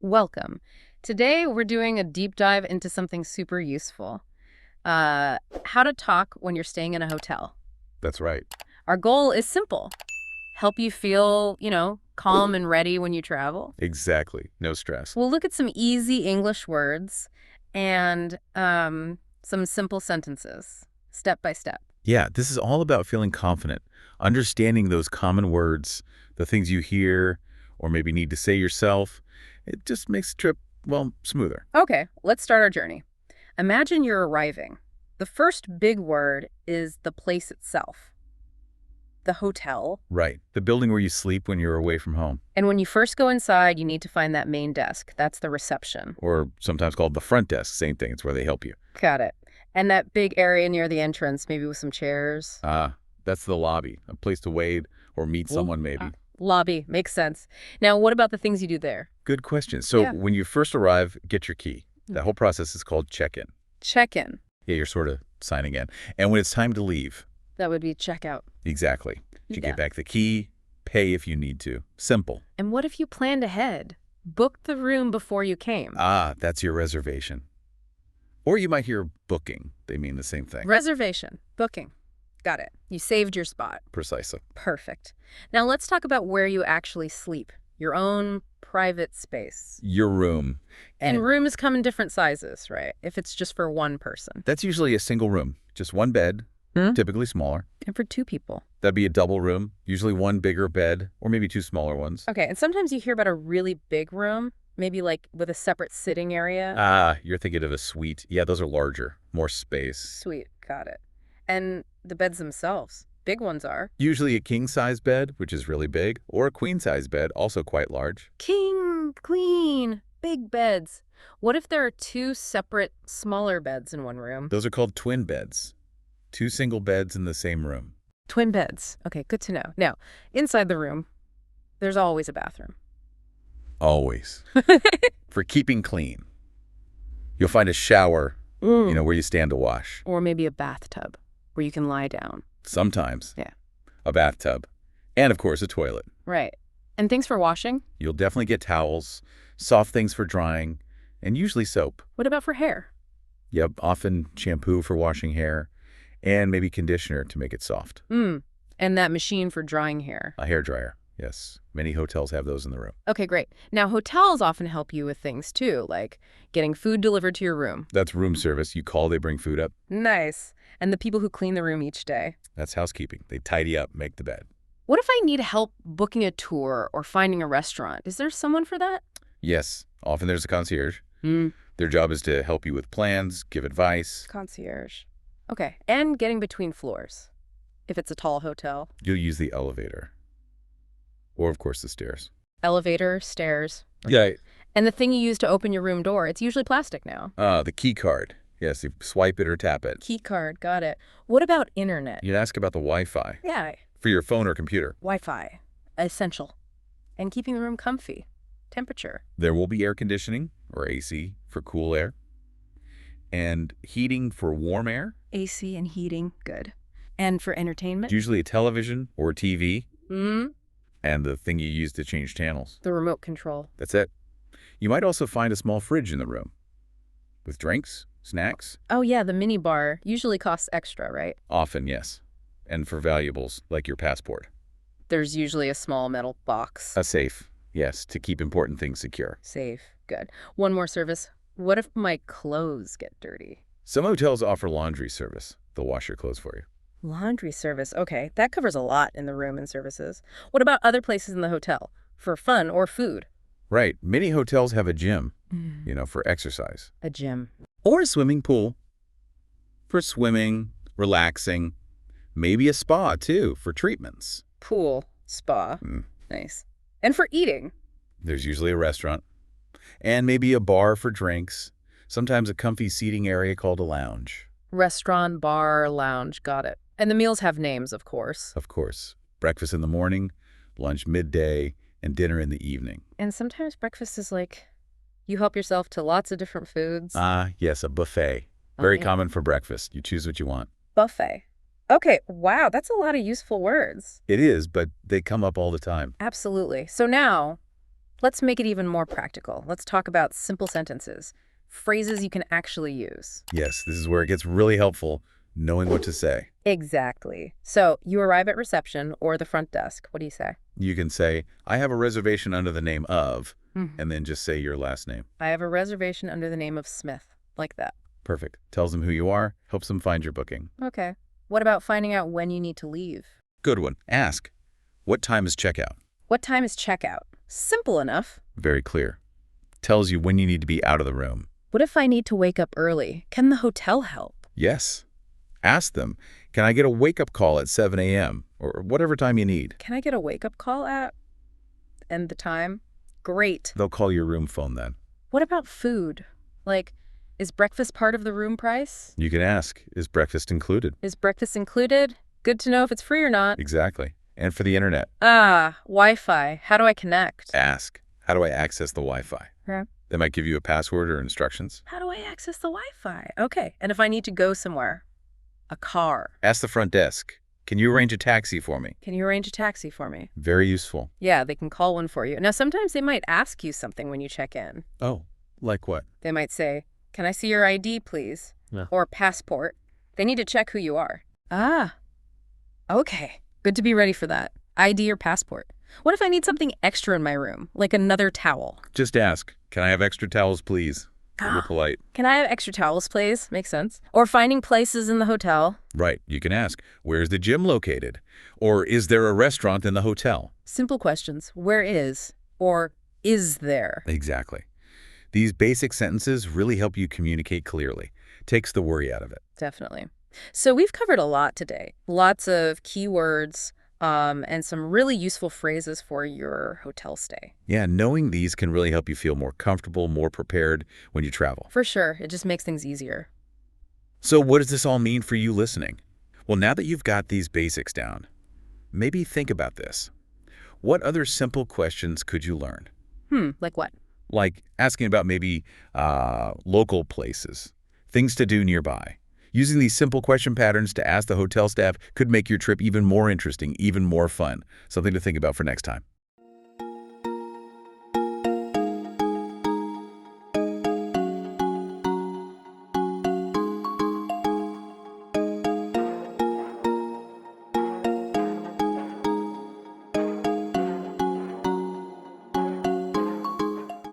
Welcome. Today we're doing a deep dive into something super useful. How to talk when you're staying in a hotel. That's right. Our goal is simple. Help you feel, calm and ready when you travel. Exactly. No stress. We'll look at some easy English words and some simple sentences, step by step. Yeah, this is all about feeling confident, understanding those common words, the things you hear or maybe need to say yourself. It just makes the trip, well, smoother. Okay, let's start our journey. Imagine you're arriving. The first big word is the place itself. The hotel. Right. The building where you sleep when you're away from home, And when you first go inside, you need to find that main desk. That's the reception. or sometimes called the front desk. Same thing. It's where they help you. Got it. And that big area near the entrance, maybe with some chairs. That's the lobby, a place to wait or meet someone maybe. Lobby. Makes sense. Now, what about the things you do there? Good question. So Yeah. when you first arrive, get your key. That whole process is called check-in. Check-in. Yeah, you're sort of signing in. And when it's time to leave, That would be check-out. exactly. You Yeah. get back the key, pay if you need to. Simple. And what if you planned ahead? Booked the room before you came. That's your reservation. Or you might hear booking. They mean the same thing. Reservation. Booking. Got it. You saved your spot. Precisely. Perfect. Now let's talk about where you actually sleep. Your own private space. Your room. And rooms come in different sizes, right? If it's just for one person. That's usually a single room. Just one bed, typically smaller. And for two people. That'd be a double room, usually one bigger bed, or maybe two smaller ones. Okay, and sometimes you hear about a really big room, maybe like with a separate sitting area. You're thinking of a suite. Yeah, those are larger, more space. Sweet, got it. And the beds themselves, big ones are. Usually a king-size bed, which is really big, or a queen-size bed, also quite large. King, queen, big beds. What if there are two separate, smaller beds in one room? Those are called twin beds. Two single beds in the same room. Twin beds. Okay, good to know. Now, inside the room, there's always a bathroom. Always. For keeping clean. You'll find a shower, where you stand to wash. Or maybe a bathtub where you can lie down. Sometimes. Yeah. A bathtub. And, of course, a toilet. Right. And things for washing? You'll definitely get towels, soft things for drying, and usually soap. What about for hair? Yep, often shampoo for washing hair, and maybe conditioner to make it soft. And that machine for drying hair. A hairdryer, yes. Many hotels have those in the room. Okay, great. Now, hotels often help you with things, too, like getting food delivered to your room. That's room service. You call, they bring food up. Nice. And the people who clean the room each day. That's housekeeping. They tidy up, make the bed. What if I need help booking a tour or finding a restaurant? Is there someone for that? Yes, often there's a concierge. Their job is to help you with plans, give advice. Concierge. Okay, and getting between floors, if it's a tall hotel. You'll use the elevator. Or, of course, the stairs. Elevator, stairs. Yeah. And the thing you use to open your room door, it's usually plastic now. The key card. Yes, you swipe it or tap it. Key card, got it. What about internet? You'd ask about the Wi-Fi. Yeah, For your phone or computer. Wi-Fi. Essential. And keeping the room comfy. Temperature. There will be air conditioning, or AC, for cool air. And heating for warm air. AC and heating, good. And for entertainment? Usually a television or TV. Hmm. And the thing you use to change channels. The remote control. That's it. You might also find a small fridge in the room. With drinks, snacks. Oh yeah, the mini bar usually costs extra, right? Often, yes. And for valuables, like your passport. There's usually a small metal box. A safe, yes, to keep important things secure. Safe, good. One more service. What if my clothes get dirty? Some hotels offer laundry service. They'll wash your clothes for you. Laundry service, okay. That covers a lot in the room and services. What about other places in the hotel? For fun or food? Right. Many hotels have a gym, for exercise. A gym. Or a swimming pool. For swimming, relaxing. Maybe a spa, too, for treatments. Pool, spa. Nice. And for eating? There's usually a restaurant. And maybe a bar for drinks. Sometimes a comfy seating area called a lounge. Restaurant, bar, lounge, got it. And the meals have names, of course. Of course. Breakfast in the morning, lunch midday, and dinner in the evening. And sometimes breakfast is like, you help yourself to lots of different foods. Yes, a buffet. Very yeah. common for breakfast. You choose what you want. Buffet. Okay, wow, that's a lot of useful words. It is, but they come up all the time. Absolutely. So now, Let's make it even more practical. Let's talk about simple sentences, phrases you can actually use. Yes, this is where it gets really helpful, knowing what to say. Exactly. So you arrive at reception or the front desk. What do you say? You can say, I have a reservation under the name of, Mhm. and then just say your last name. I have a reservation under the name of Smith. Like that. Perfect. Tells them who you are, helps them find your booking. Okay. What about finding out when you need to leave? Good one. Ask, what time is checkout? What time is checkout? Simple enough. Very clear. Tells you when you need to be out of the room. What if I need to wake up early? Can the hotel help? Yes. Ask them, can I get a wake-up call at 7 a.m. or whatever time you need? Can I get a wake-up call at? And the time? Great. They'll call your room phone then. What about food? Like, is breakfast part of the room price? You can ask, is breakfast included? Is breakfast included? Good to know if it's free or not. Exactly. And for the internet, Wi-Fi. How do I connect? ask, how do I access the Wi-Fi? Yeah. They might give you a password or instructions. How do I access the Wi-Fi? Okay. And if I need to go somewhere? A car. Ask the front desk, can you arrange a taxi for me? Can you arrange a taxi for me? Very useful. Yeah, they can call one for you. Now, sometimes they might ask you something when you check in. Oh, like what? They might say, can I see your ID, please? Yeah. Or passport. They need to check who you are. Okay. Good to be ready for that. ID or passport. What if I need something extra in my room, like another towel? Just ask, can I have extra towels, please? Real polite. Can I have extra towels, please? Makes sense. Or finding places in the hotel. Right, you can ask, where's the gym located? Or is there a restaurant in the hotel? Simple questions. Where is? Or is there? Exactly. These basic sentences really help you communicate clearly. Takes the worry out of it. Definitely. So we've covered a lot today. Lots of keywords, and some really useful phrases for your hotel stay. Yeah, knowing these can really help you feel more comfortable, more prepared when you travel. For sure. It just makes things easier. So what does this all mean for you listening? Well, now that you've got these basics down, maybe think about this. What other simple questions could you learn? Like what? Like asking about maybe local places, things to do nearby. Using these simple question patterns to ask the hotel staff could make your trip even more interesting, even more fun. Something to think about for next time.